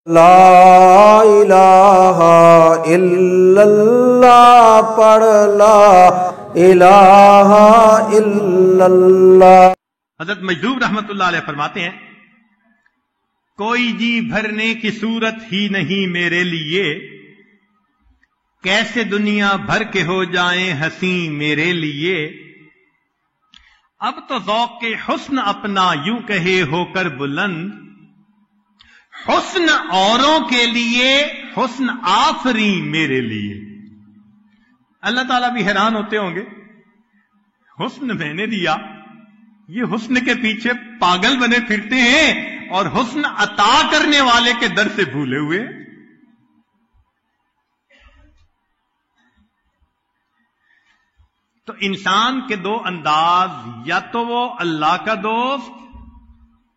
لا الہ الا اللہ پڑھ لا الہ الا اللہ۔ حضرت مجذوب رحمت اللہ علیہ فرماتے ہیں کوئی جی بھرنے کی صورت ہی نہیں میرے لیے، کیسے دنیا بھر کے ہو جائیں ہنسی میرے لیے۔ اب تو ذوق کے حسن اپنا یوں کہے ہو کر بلند، حسن اوروں کے لیے حسن آفری میرے لیے۔ اللہ تعالیٰ بھی حیران ہوتے ہوں گے، حسن میں نے دیا، یہ حسن کے پیچھے پاگل بنے پھرتے ہیں اور حسن عطا کرنے والے کے در سے بھولے ہوئے۔ تو انسان کے دو انداز، یا تو وہ اللہ کا دوست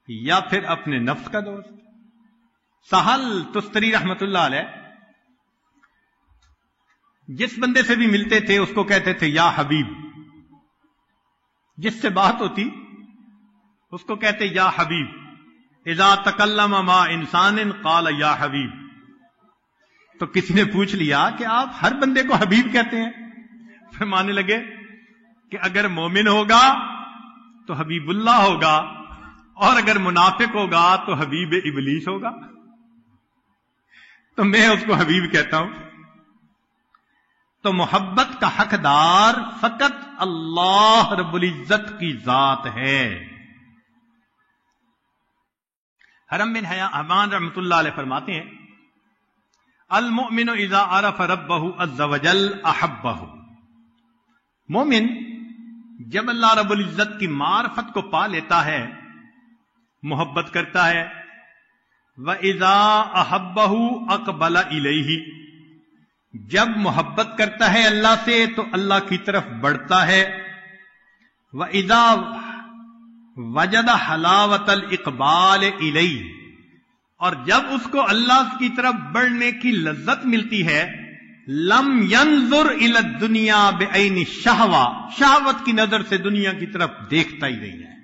یا پھر اپنے نفس کا دوست۔ سہل تستری رحمت اللہ علیہ جس بندے سے بھی ملتے تھے اس کو کہتے تھے یا حبیب، جس سے بات ہوتی اس کو کہتے یا حبیب۔ اذا تکلم مع انسان قال یا حبیب۔ تو کسی نے پوچھ لیا کہ آپ ہر بندے کو حبیب کہتے ہیں؟ فرمانے لگے کہ اگر مومن ہوگا تو حبیب اللہ ہوگا، اور اگر منافق ہوگا تو حبیب ابلیس ہوگا۔ تو میں اس کو حبیب کہتا ہوں۔ تو محبت کا حقدار فقط اللہ رب العزت کی ذات ہے۔ حرم بن حمان رحمت اللہ علیہ فرماتے ہیں المؤمن اذا عرف ربہ عز وجل احبہ۔ مومن جب اللہ رب العزت کی معرفت کو پا لیتا ہے محبت کرتا ہے۔ وَإِذَا أَحَبَّهُ أَقْبَلَ إِلَيْهِ، جب محبت کرتا ہے اللہ سے تو اللہ کی طرف بڑھتا ہے۔ وَإِذَا وَجَدَ حَلَاوَةَ الْإِقْبَالِ إِلَيْهِ، اور جب اس کو اللہ کی طرف بڑھنے کی لذت ملتی ہے، لم ينظر إلى الدنيا بعين الشہوة، شہوت کی نظر سے دنیا کی طرف دیکھتا ہی نہیں ہے۔